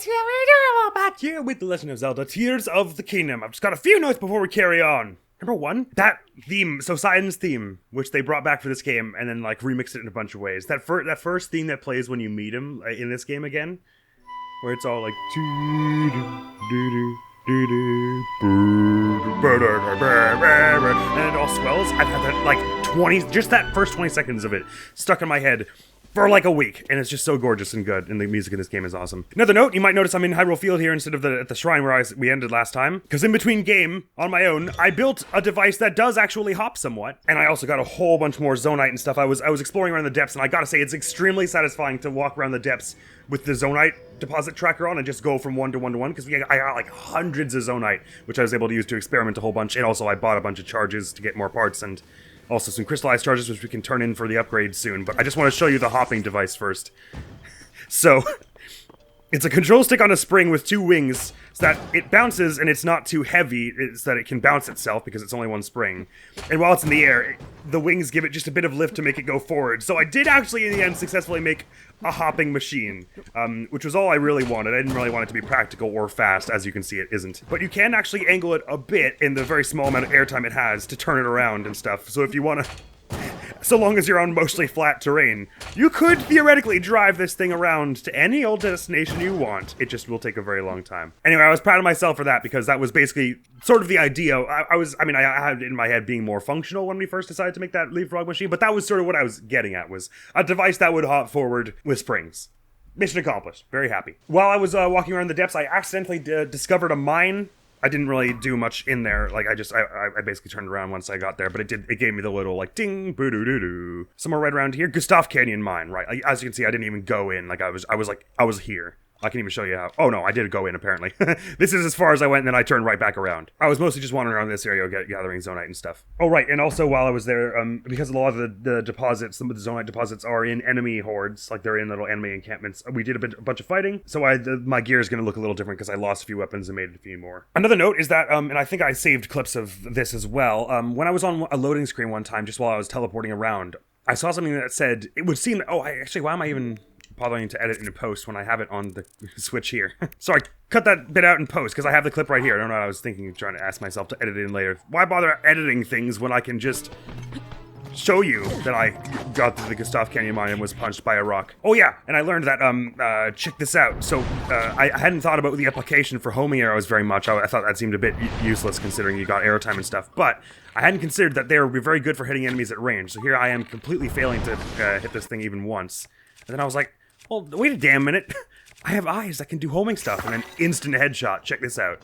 what's here? We're back here with The Legend of Zelda Tears of the Kingdom. I've just got a few notes before we carry on. Number one, that theme, so Sidon's theme, which they brought back for this game and then like remixed it in a bunch of ways. That first theme that plays when you meet him in this game again, where it's all like and it all swells. I've had that like just that first 20 seconds of it stuck in my head for like a week, and it's just so gorgeous and good, and the music in this game is awesome. Another note, you might notice I'm in Hyrule Field here instead of at the shrine where we ended last time, because in between game, on my own, I built a device that does actually hop somewhat, and I also got a whole bunch more Zonite and stuff. I was exploring around the depths, and I gotta say, it's extremely satisfying to walk around the depths with the Zonite deposit tracker on and just go from one to one to one, because I got like hundreds of Zonite, which I was able to use to experiment a whole bunch, and also I bought a bunch of charges to get more parts, and also some crystallized charges, which we can turn in for the upgrade soon. But I just want to show you the hopping device first. So, it's a control stick on a spring with two wings, so that it bounces and it's not too heavy, so that it can bounce itself because it's only one spring. And while it's in the air, the wings give it just a bit of lift to make it go forward. So I did actually, in the end, successfully make a hopping machine, which was all I really wanted. I didn't really want it to be practical or fast, as you can see it isn't. But you can actually angle it a bit in the very small amount of airtime it has to turn it around and stuff. So if you want to, so long as you're on mostly flat terrain, you could theoretically drive this thing around to any old destination you want. It just will take a very long time. Anyway, I was proud of myself for that because that was basically sort of the idea. I had it in my head being more functional when we first decided to make that leapfrog machine, but that was sort of what I was getting at, was a device that would hop forward with springs. Mission accomplished. Very happy. While I was walking around the depths, I accidentally discovered a mine. I didn't really do much in there. Like, I basically turned around once I got there, but it gave me the little, like, ding, boo-doo-doo-doo. Somewhere right around here, Gustav Canyon Mine, right? Like, as you can see, I didn't even go in. Like, I was here. I can even show you how. Oh no, I did go in apparently. This is as far as I went, and then I turned right back around. I was mostly just wandering around this area gathering Zonite and stuff. Oh right, and also while I was there, because a lot of the deposits, some of the Zonite deposits are in enemy hordes, like they're in little enemy encampments. We did a bunch of fighting, so my gear is going to look a little different because I lost a few weapons and made a few more. Another note is that, and I think I saved clips of this as well, when I was on a loading screen one time, just while I was teleporting around, I saw something that said, it would seem, why am I even bothering to edit in post when I have it on the Switch here? So I cut that bit out in post because I have the clip right here. I don't know what I was thinking of, trying to ask myself to edit it in later. Why bother editing things when I can just show you that I got to the Gustav Canyon Mine and was punched by a rock? Oh yeah, and I learned that, check this out. So, I hadn't thought about the application for homing arrows very much. I thought that seemed a bit useless considering you got arrow time and stuff, but I hadn't considered that they would be very good for hitting enemies at range. So here I am completely failing to hit this thing even once. And then I was like, well, wait a damn minute. I have eyes that can do homing stuff, and an instant headshot. Check this out.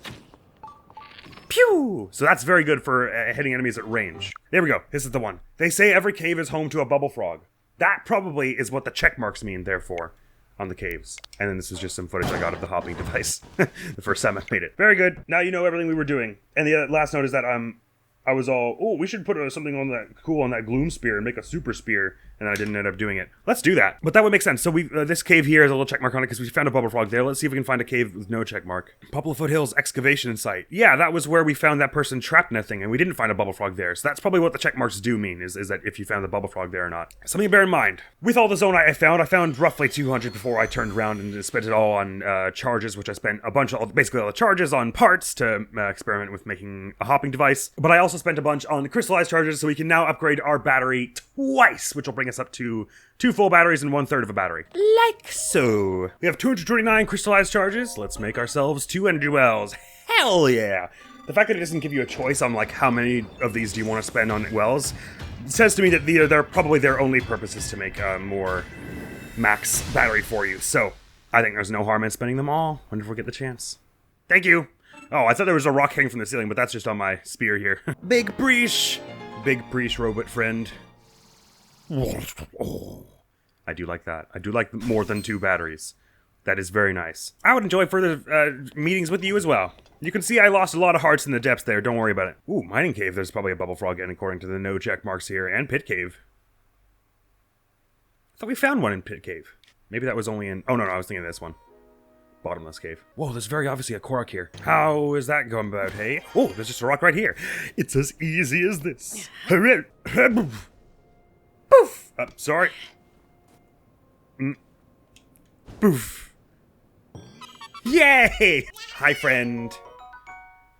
Pew! So that's very good for hitting enemies at range. There we go. This is the one. They say every cave is home to a bubble frog. That probably is what the check marks mean, therefore, on the caves. And then this is just some footage I got of the hopping device. The first time I made it. Very good. Now you know everything we were doing. And the last note is that I was all, we should put something on that gloom spear and make a super spear, and then I didn't end up doing it. Let's do that. But that would make sense. So this cave here has a little check mark on it because we found a bubble frog there. Let's see if we can find a cave with no check mark. Poplar Foothills excavation site. Yeah, that was where we found that person trapped in a thing, and we didn't find a bubble frog there. So that's probably what the check marks do mean, is that if you found the bubble frog there or not. Something to bear in mind. With all the Zonite I found roughly 200 before I turned around and spent it all on charges, which I spent basically all the charges on parts to experiment with making a hopping device. But I also spent a bunch on the crystallized charges, so we can now upgrade our battery twice, which will bring us up to 2 full batteries and 1/3 of a battery. Like so. We have 229 crystallized charges. Let's make ourselves 2 energy wells. Hell yeah! The fact that it doesn't give you a choice on like how many of these do you want to spend on wells says to me that they're probably their only purpose is to make more max battery for you. So I think there's no harm in spending them all whenever we get the chance. Thank you. Oh, I thought there was a rock hanging from the ceiling, but that's just on my spear here. Big breach! Big breach, robot friend. Oh, I do like that. I do like more than 2 batteries. That is very nice. I would enjoy further meetings with you as well. You can see I lost a lot of hearts in the depths there. Don't worry about it. Ooh, mining cave. There's probably a bubble frog in, according to the no check marks here. And pit cave. I thought we found one in pit cave. Maybe that was only in... Oh, no, I was thinking of this one. Bottomless cave. Whoa, there's very obviously a Korok here. How is that going about, hey? Oh, there's just a rock right here. It's as easy as this. Poof! Sorry. Poof. Yay! Hi, friend.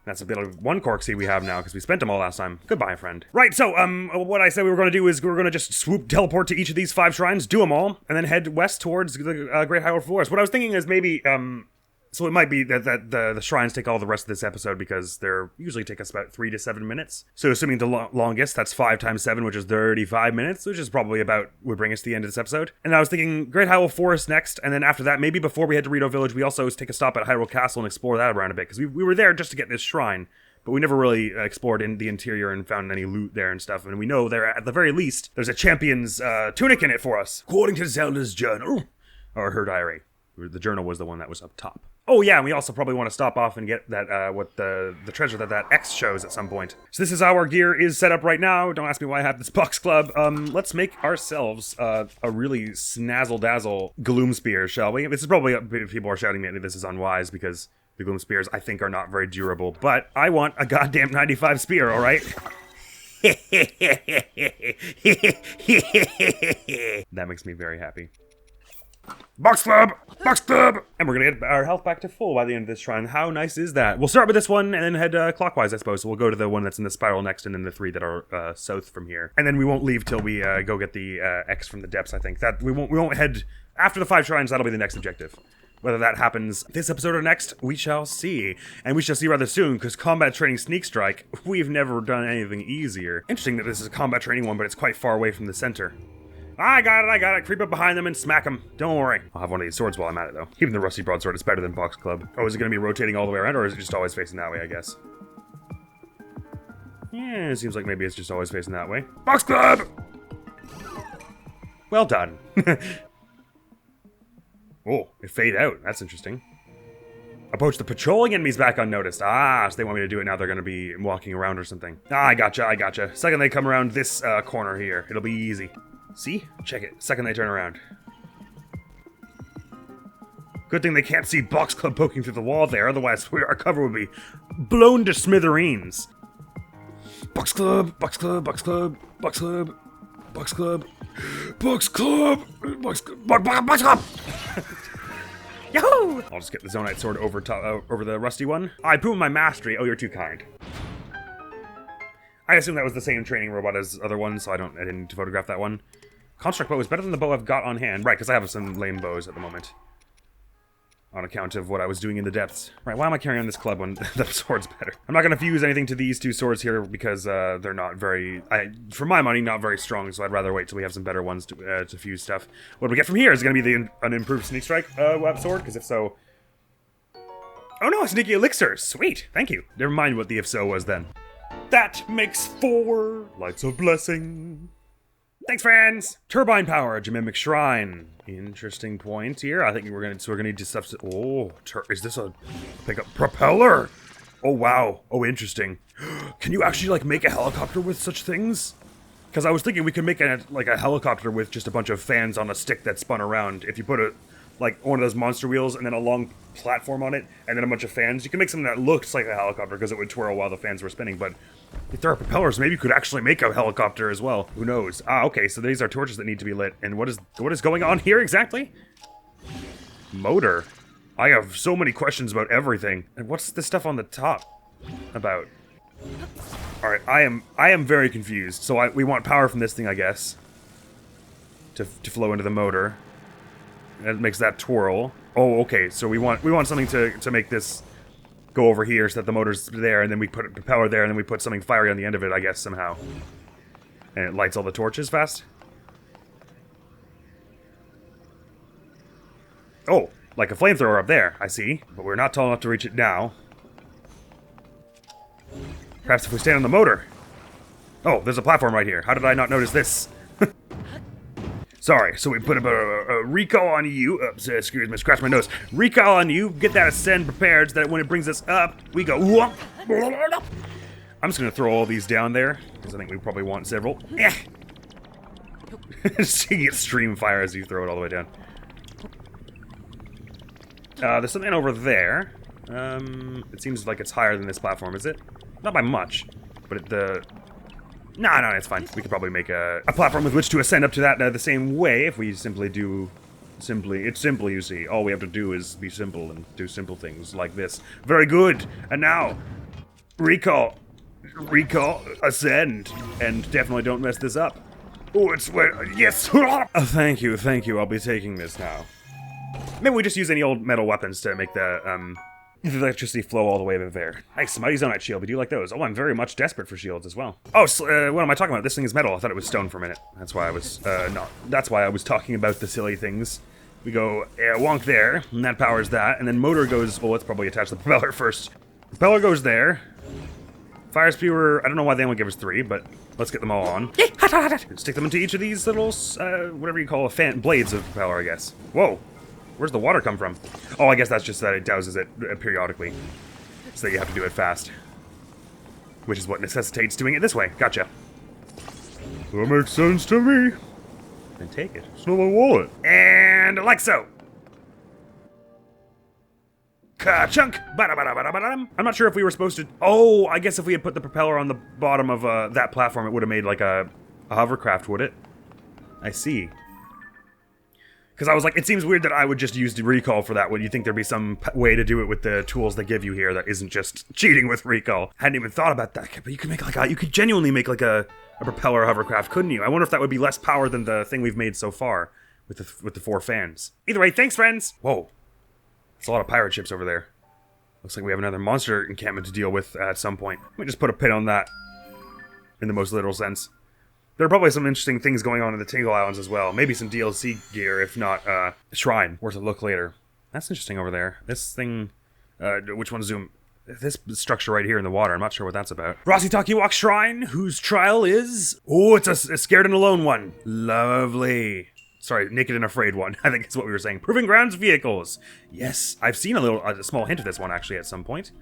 That's a bit of one cork seed we have now, because we spent them all last time. Goodbye, friend. Right, so, what I said we were going to do is we were going to just teleport to each of these 5 shrines, do them all, and then head west towards the Great Hyrule Forest. What I was thinking is maybe, so it might be that the shrines take all the rest of this episode, because they're usually take us about 3 to 7 minutes. So assuming the longest, that's 5 times 7, which is 35 minutes, which is probably about, would bring us to the end of this episode. And I was thinking Great Hyrule Forest next, and then after that, maybe before we head to Rito Village, we also take a stop at Hyrule Castle and explore that around a bit, because we were there just to get this shrine, but we never really explored in the interior and found any loot there and stuff, and we know there, at the very least, there's a champion's tunic in it for us, according to Zelda's journal, or her diary. The journal was the one that was up top. Oh yeah, and we also probably want to stop off and get that, what the treasure that X shows at some point. So this is how our gear is set up right now. Don't ask me why I have this box club. Let's make ourselves a really snazzle-dazzle gloom spear, shall we? This is probably, people are shouting at me this is unwise because the gloom spears, I think, are not very durable. But I want a goddamn 95 spear, alright? That makes me very happy. Box club! Box club! And we're gonna get our health back to full by the end of this shrine. How nice is that? We'll start with this one and then head clockwise, I suppose. So we'll go to the one that's in the spiral next and then the 3 that are south from here. And then we won't leave till we go get the X from the depths, I think. That we won't head after the 5 shrines. That'll be the next objective. Whether that happens this episode or next, we shall see. And we shall see rather soon, because combat training sneak strike, we've never done anything easier. Interesting that this is a combat training one, but it's quite far away from the center. I got it. Creep up behind them and smack them. Don't worry. I'll have one of these swords while I'm at it, though. Even the rusty broadsword is better than box club. Oh, is it going to be rotating all the way around, or is it just always facing that way, I guess? Yeah, it seems like maybe it's just always facing that way. Box club! Well done. Oh, it faded out. That's interesting. Approach the patrolling enemies back unnoticed. Ah, so they want me to do it now. They're going to be walking around or something. Ah, I gotcha. Second they come around this corner here, it'll be easy. See? Check it. Second they turn around. Good thing they can't see Box Club poking through the wall there, otherwise our cover would be blown to smithereens. Box Club! Box Club! Box Club! Box Club! Box Club! Box Club! Box Club! Box Club! Yahoo! I'll just get the Zonite sword over the rusty one. I prove my mastery. Oh, you're too kind. I assume that was the same training robot as other ones, so I didn't need to photograph that one. Construct bow is better than the bow I've got on hand. Right, because I have some lame bows at the moment. On account of what I was doing in the depths. Right, why am I carrying on this club when the sword's better? I'm not going to fuse anything to these 2 swords here because they're not very, for my money, not very strong, so I'd rather wait till we have some better ones to fuse stuff. What do we get from here? Is it going to be an improved sneak strike sword? Because if so... Oh no, sneaky elixirs! Sweet, thank you. Never mind what the if so was then. That makes 4 lights of blessing. Thanks, friends! Turbine power, Mimic Shrine. Interesting point here. I think we're gonna need to substitute. Oh, is this a pickup propeller? Oh wow. Oh, interesting. Can you actually like make a helicopter with such things? Because I was thinking we could make a helicopter with just a bunch of fans on a stick that spun around. If you put like one of those monster wheels and then a long platform on it and then a bunch of fans, you can make something that looks like a helicopter because it would twirl while the fans were spinning. But if there are propellers, maybe you could actually make a helicopter as well. Who knows? Ah, okay, so these are torches that need to be lit. And what is going on here exactly? Motor. I have so many questions about everything. And what's this stuff on the top about? Alright, I am very confused. So we want power from this thing, I guess. To flow into the motor. That makes that twirl. Oh, okay, so we want something to make this go over here so that the motor's there, and then we put a propeller there, and then we put something fiery on the end of it, I guess, somehow. And it lights all the torches fast? Oh, like a flamethrower up there, I see. But we're not tall enough to reach it now. Perhaps if we stand on the motor. Oh, there's a platform right here. How did I not notice this? Sorry, so we put a recall on you. Excuse me, scratch my nose. Recall on you, get that ascend prepared so that when it brings us up, we go. Whoop. I'm just gonna throw all these down there, because I think we probably want several. Seeing it stream fire as you throw it all the way down. There's something over there. It seems like it's higher than this platform, is it? Not by much, but No, it's fine. We could probably make a platform with which to ascend up to that the same way if we simply do It's simple, you see. All we have to do is be simple and do simple things like this. Very good. And now, recall, ascend, and definitely don't mess this up. Oh, it's where, yes. Oh, thank you. I'll be taking this now. Maybe we just use any old metal weapons to make the electricity flow all the way over there. Nice, Mighty Zonite shield. We do like those. Oh, I'm very much desperate for shields as well. Oh, what am I talking about? This thing is metal. I thought it was stone for a minute. That's why I was, that's why I was talking about the silly things. We go wonk there, and that powers that, and then motor goes, well, let's probably attach the propeller first. Propeller goes there. Fire spewer, I don't know why they only give us 3, but let's get them all on. Stick them into each of these little, whatever you call blades of propeller, I guess. Whoa. Where's the water come from? Oh, I guess that's just that it douses it periodically. So that you have to do it fast. Which is what necessitates doing it this way. Gotcha. That makes sense to me. Then take it. It's not my wallet. And like so. Ka-chunk! I'm not sure if we were supposed to... Oh, I guess if we had put the propeller on the bottom of that platform, it would have made like a hovercraft, would it? I see. Because I was like, it seems weird that I would just use the recall for that. Would you think there'd be some way to do it with the tools they give you here that isn't just cheating with recall? Hadn't even thought about that. But you could make like you could genuinely make like a propeller hovercraft, couldn't you? I wonder if that would be less power than the thing we've made so far with the 4 fans. Either way, thanks, friends. Whoa, there's a lot of pirate ships over there. Looks like we have another monster encampment to deal with at some point. Let me just put a pin on that, in the most literal sense. There are probably some interesting things going on in the Tingle Islands as well. Maybe some DLC gear, if not shrine. Worth a look later. That's interesting over there. This thing, which one zoom? This structure right here in the water. I'm not sure what that's about. Rossi Takiwak Shrine, whose trial is... Oh, it's a scared and alone one. Lovely. Sorry, naked and afraid one. I think that's what we were saying. Proving grounds vehicles. Yes, I've seen a small hint of this one actually at some point.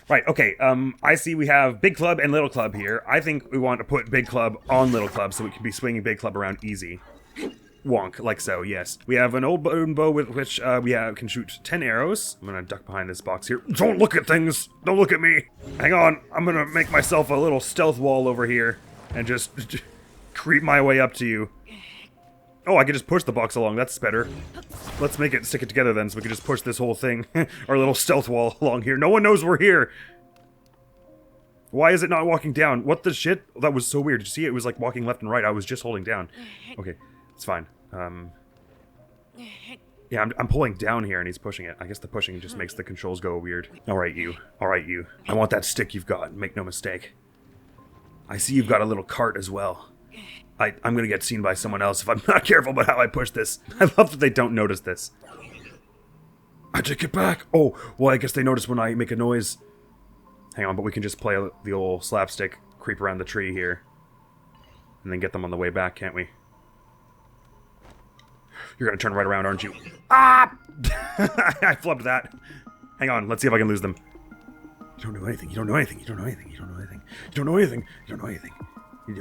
Right, okay, I see we have Big Club and Little Club here. I think we want to put Big Club on Little Club so we can be swinging Big Club around easy. Wonk, like so, yes. We have an old bow with which we can shoot 10 arrows. I'm gonna duck behind this box here. Don't look at things! Don't look at me! Hang on, I'm gonna make myself a little stealth wall over here and just creep my way up to you. Oh, I can just push the box along, that's better. Let's stick it together then, so we can just push this whole thing, our little stealth wall along here. No one knows we're here! Why is it not walking down? What the shit? That was so weird. Did you see it? It was like walking left and right. I was just holding down. Okay, it's fine. Yeah, I'm pulling down here and he's pushing it. I guess the pushing just makes the controls go weird. Alright, you. Alright, you. I want that stick you've got, make no mistake. I see you've got a little cart as well. I'm gonna get seen by someone else if I'm not careful about how I push this. I love that they don't notice this. I take it back! Oh, well I guess they notice when I make a noise. Hang on, but we can just play the old slapstick, creep around the tree here. And then get them on the way back, can't we? You're gonna turn right around, aren't you? Ah! I flubbed that. Hang on, let's see if I can lose them. You don't know anything, you don't know anything, you don't know anything, you don't know anything. You don't know anything, you don't know anything.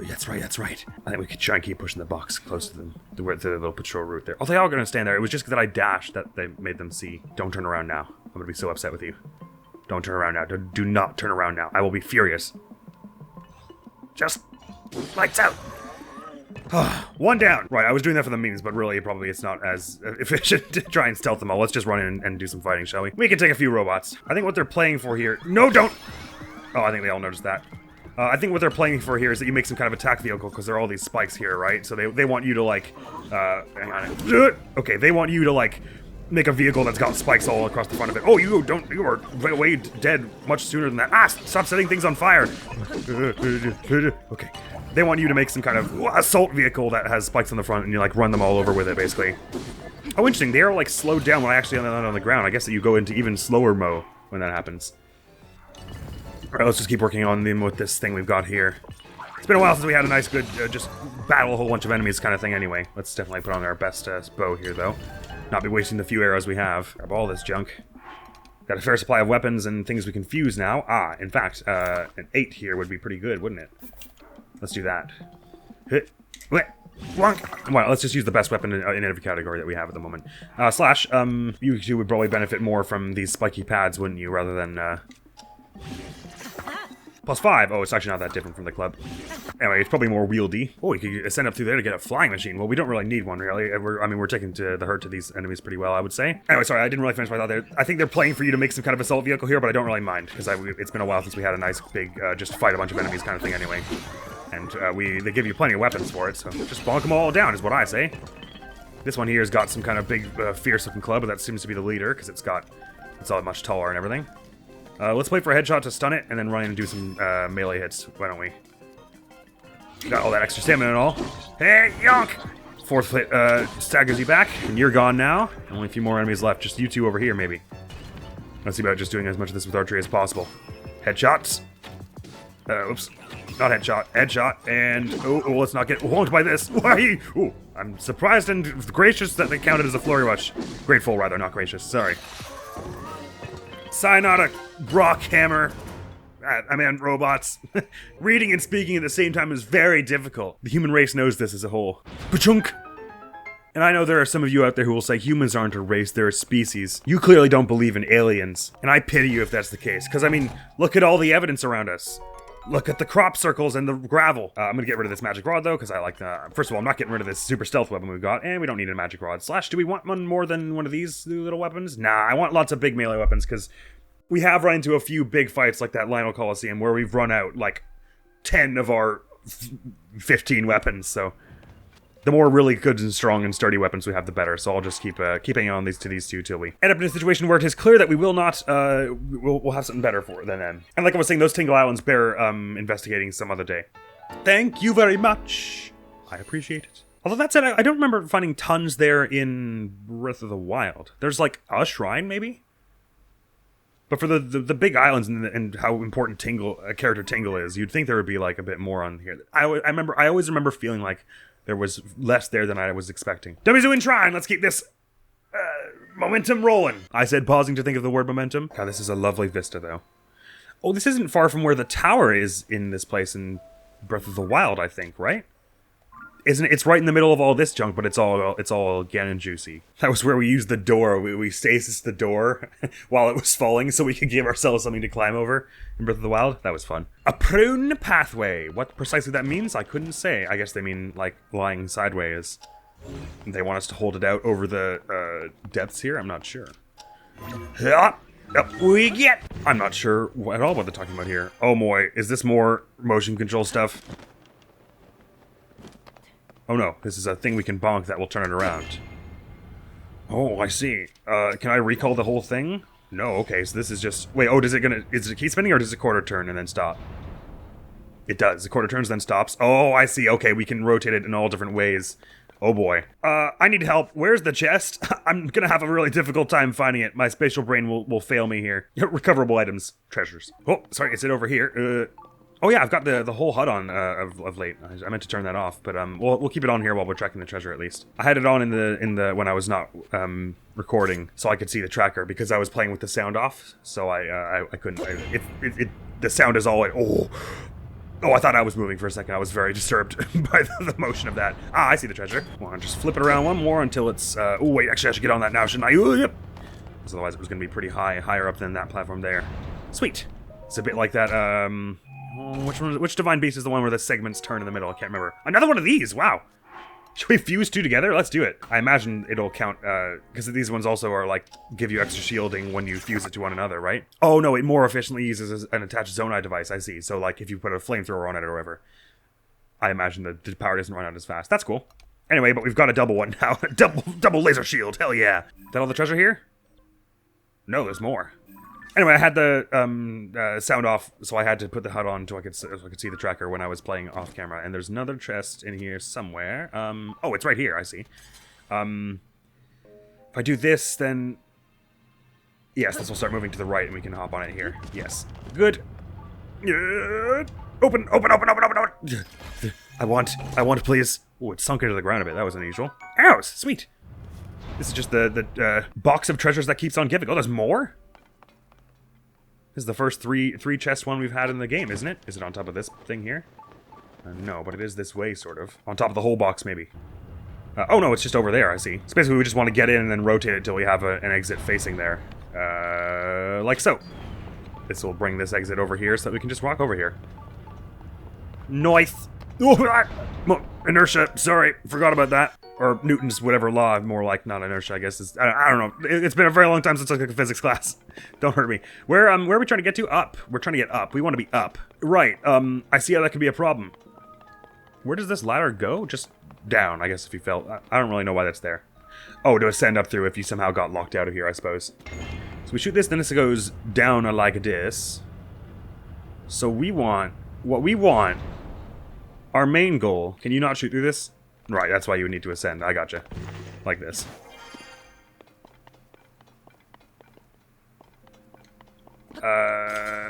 That's right, that's right. I think we could try and keep pushing the box close to them, to the little patrol route there. Oh, they all gonna stand there. It was just that I dashed that they made them see. Don't turn around now. I'm gonna be so upset with you. Don't turn around now. Do not turn around now. I will be furious. Just lights out. One down. Right, I was doing that for the memes, but really, probably it's not as efficient to try and stealth them all. Let's just run in and do some fighting, shall we? We can take a few robots. I think what they're playing for here... No, don't! Oh, I think they all noticed that. I think what they're playing for here is that you make some kind of attack vehicle, because there are all these spikes here, right? So they want you to, like... hang on. Okay, they want you to, like... make a vehicle that's got spikes all across the front of it. Oh, you are way dead much sooner than that. Ah, stop setting things on fire. Okay. They want you to make some kind of assault vehicle that has spikes on the front and you like run them all over with it, basically. Oh, interesting. They are like slowed down when I actually land on the ground. I guess that you go into even slower mode when that happens. All right, let's just keep working on them with this thing we've got here. It's been a while since we had a nice, good, just battle a whole bunch of enemies kind of thing anyway. Let's definitely put on our best bow here, though. Not be wasting the few arrows we have. Grab all this junk. Got a fair supply of weapons and things we can fuse now. Ah, in fact, an 8 here would be pretty good, wouldn't it? Let's do that. Well, let's just use the best weapon in every category that we have at the moment. Slash, you two would probably benefit more from these spiky pads, wouldn't you, rather than, +5. Oh, it's actually not that different from the club. Anyway, it's probably more wieldy. Oh, you could ascend up through there to get a flying machine. Well, we don't really need one, really. We're taking the hurt to these enemies pretty well, I would say. Anyway, sorry, I didn't really finish my thought there. I think they're playing for you to make some kind of assault vehicle here, but I don't really mind, because it's been a while since we had a nice big, just fight a bunch of enemies kind of thing anyway. And they give you plenty of weapons for it, so just bonk them all down is what I say. This one here has got some kind of big, fierce-looking club, but that seems to be the leader, because it's all much taller and everything. Let's wait for a headshot to stun it, and then run in and do some melee hits. Why don't we? Got all that extra stamina and all. Hey, yonk! Fourth hit staggers you back, and you're gone now. Only a few more enemies left. Just you two over here, maybe. Let's see about just doing as much of this with archery as possible. Headshots. Oops. Not headshot. Headshot. And, oh, let's not get wonked by this. Why? Ooh, I'm surprised and gracious that they counted as a flurry rush. Grateful, rather, not gracious. Sorry. Cyanodic Brock Hammer. I mean, robots. Reading and speaking at the same time is very difficult. The human race knows this as a whole. Pachunk! And I know there are some of you out there who will say humans aren't a race, they're a species. You clearly don't believe in aliens. And I pity you if that's the case. Because, I mean, look at all the evidence around us. Look at the crop circles and the gravel. I'm gonna get rid of this magic rod, though, because I like the... First of all, I'm not getting rid of this super stealth weapon we've got, and we don't need a magic rod. Slash, do we want one more than one of these little weapons? Nah, I want lots of big melee weapons, because... We have run into a few big fights like that Lionel Coliseum where we've run out like 10 of our 15 weapons, so the more really good and strong and sturdy weapons we have, the better. So I'll just keep hanging on to these two till we end up in a situation where it is clear that we will not, we'll have something better than them. And like I was saying, those Tingle Islands bear investigating some other day. Thank you very much. I appreciate it. Although that said, I don't remember finding tons there in Breath of the Wild. There's like a shrine, maybe? But for the big islands and how important character Tingle is, you'd think there would be like a bit more on here. I always remember feeling like there was less there than I was expecting. Dummyzoo Shrine, let's keep this momentum rolling. I said, pausing to think of the word momentum. God, this is a lovely vista, though. Oh, this isn't far from where the tower is in this place in Breath of the Wild, I think, right? Isn't it? It's right in the middle of all this junk, but it's all Ganon juicy. That was where we used the door. We stasis the door while it was falling so we could give ourselves something to climb over in Breath of the Wild. That was fun. A prune pathway. What precisely that means, I couldn't say. I guess they mean, like, lying sideways. They want us to hold it out over the depths here? I'm not sure. Up we get! I'm not sure at all what they're talking about here. Oh boy, is this more motion control stuff? Oh no, this is a thing we can bonk that will turn it around. Oh, I see. Can I recall the whole thing? No, okay, so this is just... Wait, oh, is it keep spinning or does it quarter turn and then stop? It does. The quarter turns then stops. Oh, I see. Okay, we can rotate it in all different ways. Oh boy. I need help. Where's the chest? I'm gonna have a really difficult time finding it. My spatial brain will fail me here. Recoverable items. Treasures. Oh, sorry, is it over here? Oh yeah, I've got the whole HUD on of late. I meant to turn that off, but we'll keep it on here while we're tracking the treasure at least. I had it on in the when I was not recording, so I could see the tracker because I was playing with the sound off. So I couldn't. The sound is all. Oh, I thought I was moving for a second. I was very disturbed by the motion of that. Ah, I see the treasure. Well, I'll just flip it around one more until it's. Oh wait, actually I should get on that now, shouldn't I? Yep. Because otherwise it was going to be pretty higher up than that platform there. Sweet. It's a bit like that. Which divine beast is the one where the segments turn in the middle? I can't remember. Another one of these! Wow! Should we fuse two together? Let's do it. I imagine it'll count, because these ones also are, like, give you extra shielding when you fuse it to one another, right? Oh, no, it more efficiently uses an attached Zonai device, I see. So, like, if you put a flamethrower on it or whatever, I imagine the power doesn't run out as fast. That's cool. Anyway, but we've got a double one now. double laser shield, hell yeah! Is that all the treasure here? No, there's more. Anyway, I had the sound off, so I had to put the HUD on so I could see the tracker when I was playing off camera. And there's another chest in here somewhere. Oh, it's right here, I see. If I do this, then... Yes, this will start moving to the right and we can hop on it here. Yes. Good. Open! I want, please. Oh, it sunk into the ground a bit. That was unusual. Arrows! Sweet! This is just the box of treasures that keeps on giving. Oh, there's more? This is the first three chest one we've had in the game, isn't it? Is it on top of this thing here? No, but it is this way, sort of. On top of the whole box, maybe. Oh no, it's just over there, I see. So basically we just want to get in and then rotate it until we have an exit facing there. Like so. This will bring this exit over here so that we can just walk over here. Noise! Oh, inertia, sorry, forgot about that. Or Newton's whatever law, more like, not inertia, I guess. I don't know. It's been a very long time since I took a physics class. Don't hurt me. Where are we trying to get to? Up. We're trying to get up. We want to be up. Right, I see how that could be a problem. Where does this ladder go? Just down, I guess, if you fell. I don't really know why that's there. Oh, to ascend up through if you somehow got locked out of here, I suppose. So we shoot this, then this goes down like this. So we want... What we want... Our main goal... Can you not shoot through this? Right, that's why you would need to ascend. I gotcha. Like this.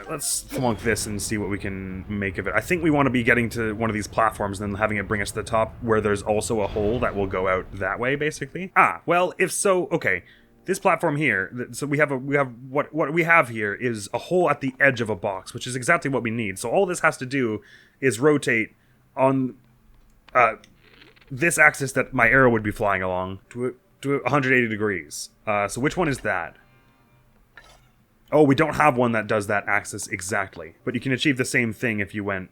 Let's flunk this and see what we can make of it. I think we want to be getting to one of these platforms and then having it bring us to the top where there's also a hole that will go out that way, basically. Ah, well, if so, okay. This platform here, so what we have here is a hole at the edge of a box, which is exactly what we need. So all this has to do is rotate on this axis that my arrow would be flying along to 180 degrees. So which one is that? Oh, we don't have one that does that axis exactly, but you can achieve the same thing if you went.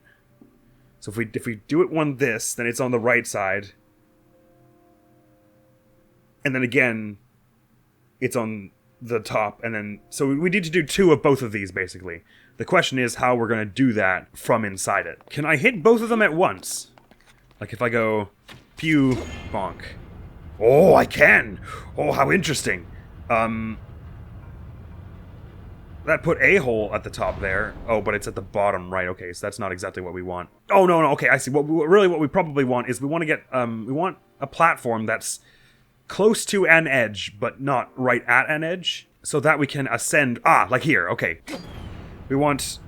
So if we do it one this, then it's on the right side, and then again, it's on the top, and then so we need to do two of both of these basically. The question is how we're going to do that from inside it. Can I hit both of them at once? Like if I go pew bonk. Oh, I can. Oh, how interesting. That put a hole at the top there. Oh, but it's at the bottom right. Okay, so that's not exactly what we want. Oh, no, okay, I see. What we probably want is we want to get, we want a platform that's close to an edge, but not right at an edge, so that we can ascend. Ah, like here, okay. We want,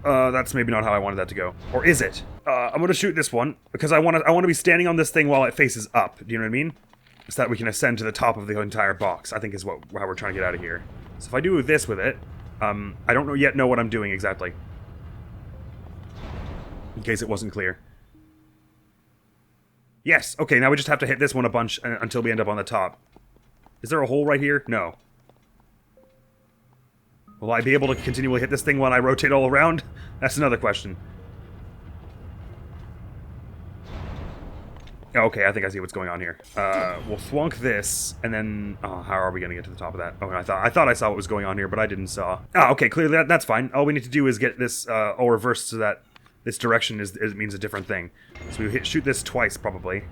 that's maybe not how I wanted that to go. Or is it? I'm gonna shoot this one, because I want to be standing on this thing while it faces up. Do you know what I mean? So that we can ascend to the top of the entire box, I think is how we're trying to get out of here. So if I do this with it, I don't yet know what I'm doing exactly. In case it wasn't clear. Yes, okay, now we just have to hit this one a bunch until we end up on the top. Is there a hole right here? No. Will I be able to continually hit this thing when I rotate all around? That's another question. Okay, I think I see what's going on here. We'll thwunk this, and then... Oh, how are we going to get to the top of that? Oh, I thought I saw what was going on here, but I didn't saw. Ah, okay, clearly that's fine. All we need to do is get this all reversed so that this direction means a different thing. So we shoot this twice, probably.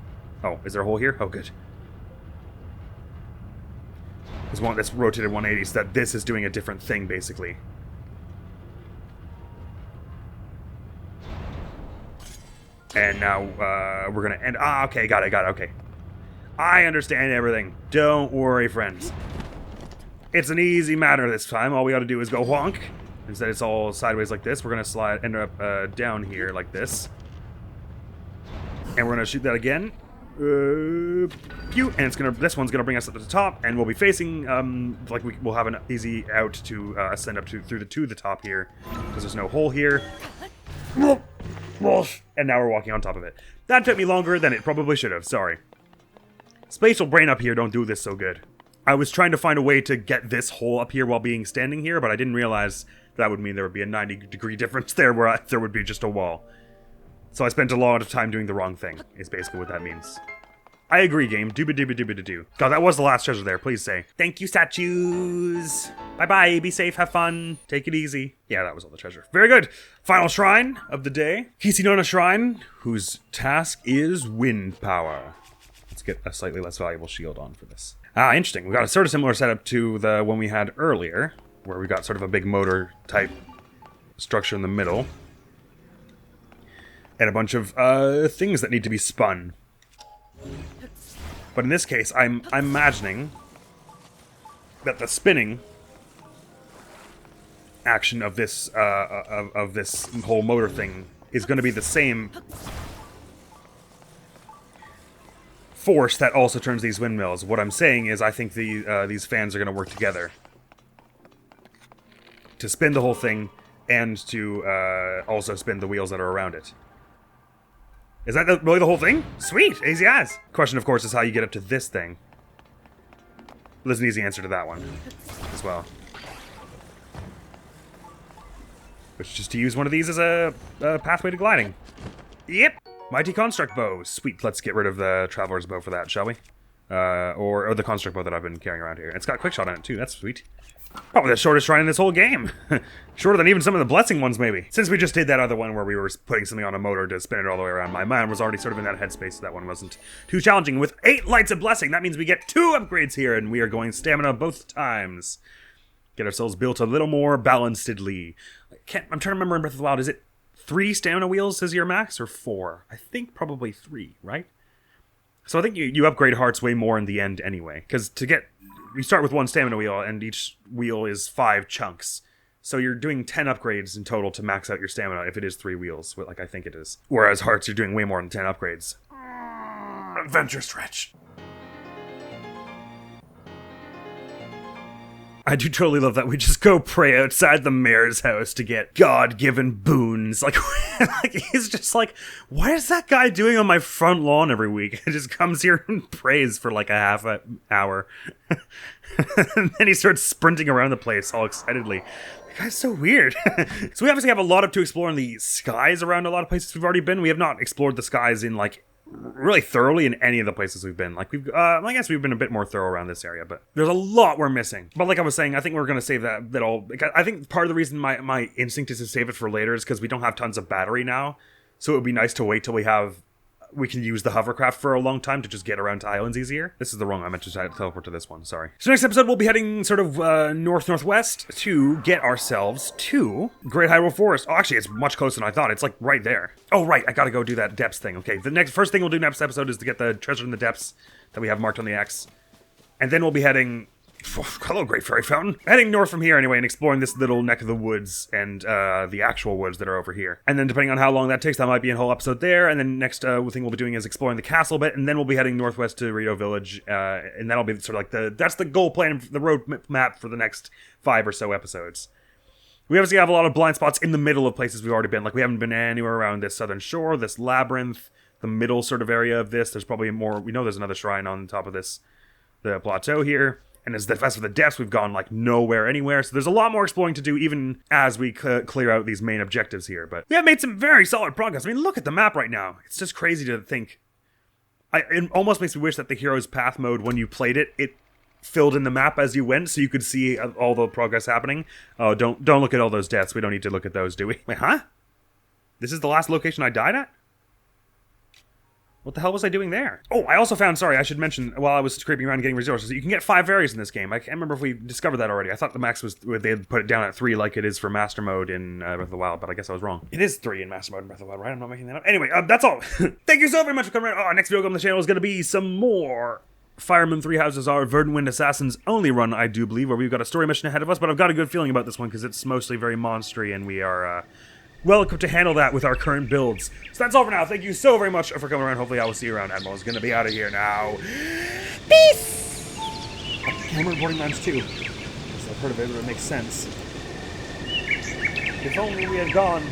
Oh, is there a hole here? Oh, good. There's one that's rotated 180, so that this is doing a different thing, basically. And now, we're gonna end... Ah, okay, got it, okay. I understand everything. Don't worry, friends. It's an easy matter this time. All we gotta do is go honk. Instead it's all sideways like this. We're gonna end up down here like this. And we're gonna shoot that again. Pew! And this one's gonna bring us up to the top, and we'll be facing, like we'll have an easy out to ascend up to the top here. Because there's no hole here. And now we're walking on top of it. That took me longer than it probably should have, sorry. Spatial brain up here don't do this so good. I was trying to find a way to get this hole up here while standing here, but I didn't realize that would mean there would be a 90-degree difference there where there would be just a wall. So I spent a lot of time doing the wrong thing, is basically what that means. I agree, game. Dooba-dooba-dooba-doo. God, that was the last treasure there. Please say. Thank you, statues. Bye-bye. Be safe. Have fun. Take it easy. Yeah, that was all the treasure. Very good. Final shrine of the day. Kisinona Shrine, whose task is wind power. Let's get a slightly less valuable shield on for this. Ah, interesting. We got a sort of similar setup to the one we had earlier, where we got sort of a big motor type structure in the middle. And a bunch of things that need to be spun. But in this case, I'm imagining that the spinning action of this whole motor thing is going to be the same force that also turns these windmills. What I'm saying is, I think these fans are going to work together to spin the whole thing and to also spin the wheels that are around it. Is that really the whole thing? Sweet! Easy as! Question, of course, is how you get up to this thing. There's an easy answer to that one as well. which is just to use one of these as a pathway to gliding. Yep. Mighty Construct Bow. Sweet, let's get rid of the Traveler's Bow for that, shall we? Or the Construct Bow that I've been carrying around here. It's got Quick Shot on it, too. That's sweet. Probably the shortest shrine in this whole game. Shorter than even some of the Blessing ones, maybe. Since we just did that other one where we were putting something on a motor to spin it all the way around, my mind was already sort of in that headspace, so that one wasn't too challenging. With 8 Lights of Blessing, that means we get 2 upgrades here, and we are going stamina both times. Get ourselves built a little more balancedly. I'm trying to remember in Breath of the Wild, is it 3 stamina wheels is your max, or 4? I think probably 3, right? So I think you upgrade hearts way more in the end anyway, because you start with 1 stamina wheel, and each wheel is 5 chunks. So you're doing 10 upgrades in total to max out your stamina if it is 3 wheels, like I think it is. Whereas hearts, you're doing way more than 10 upgrades. Adventure stretch. I do totally love that we just go pray outside the mayor's house to get God-given boons. Like he's just like, what is that guy doing on my front lawn every week? He just comes here and prays for like a half an hour. And then he starts sprinting around the place all excitedly. That guy's so weird. So we obviously have a lot to explore in the skies around a lot of places we've already been. We have not explored the skies in like really thoroughly in any of the places we've been. Like I guess we've been a bit more thorough around this area, but there's a lot we're missing. But like I was saying, I think we're going to save that all. I think part of the reason my instinct is to save it for later is because we don't have tons of battery now. So it would be nice to wait till we can use the hovercraft for a long time to just get around to islands easier. This is the wrong, I meant to teleport to this one, sorry. So next episode we'll be heading sort of north-northwest to get ourselves to Great Hyrule Forest. Oh, actually, it's much closer than I thought. It's like right there. Oh, right, I gotta go do that depths thing. Okay, the first thing we'll do next episode is to get the treasure in the depths that we have marked on the X. And then we'll be heading... Hello, Great Fairy Fountain. Heading north from here anyway and exploring this little neck of the woods and the actual woods that are over here. And then depending on how long that takes, that might be a whole episode there. And then next thing we'll be doing is exploring the castle bit. And then we'll be heading northwest to Rito Village. And that'll be sort of like that's the goal plan, the road map for the next 5 or so episodes. We obviously have a lot of blind spots in the middle of places we've already been. Like we haven't been anywhere around this southern shore, this labyrinth, the middle sort of area of this. There's probably more. We know there's another shrine on top of the plateau here. And as for the depths, we've gone like nowhere anywhere. So there's a lot more exploring to do even as we clear out these main objectives here. But we have made some very solid progress. I mean, look at the map right now. It's just crazy to think. It almost makes me wish that the Hero's Path mode, when you played it filled in the map as you went so you could see all the progress happening. Oh, don't look at all those deaths. We don't need to look at those, do we? Wait, huh? This is the last location I died at? What the hell was I doing there? Oh, I also found, sorry, I should mention, while I was creeping around getting resources, you can get 5 fairies in this game. I can't remember if we discovered that already. I thought the max was, they had put it down at 3 like it is for Master Mode in Breath of the Wild, but I guess I was wrong. It is 3 in Master Mode in Breath of the Wild, right? I'm not making that up. Anyway, that's all. Thank you so very much for coming around. Next video on the channel is going to be some more Fireman 3 Houses Are Verdant Wind Assassin's only run, I do believe, where we've got a story mission ahead of us, but I've got a good feeling about this one because it's mostly very monstery and we are, well equipped to handle that with our current builds. So that's all for now. Thank you so very much for coming around. Hopefully I will see you around. Admiral is going to be out of here now. Peace! Hammer boarding lines too. Because I've heard of it, but it makes sense. If only we had gone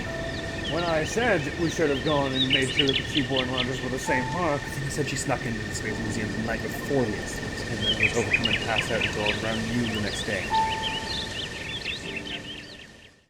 when I said we should have gone and made sure that the 2 boarding lounges were the same mark. I think I said she snuck into the Space Museum the night before the incident and then was overcome and passed out until around noon the next day.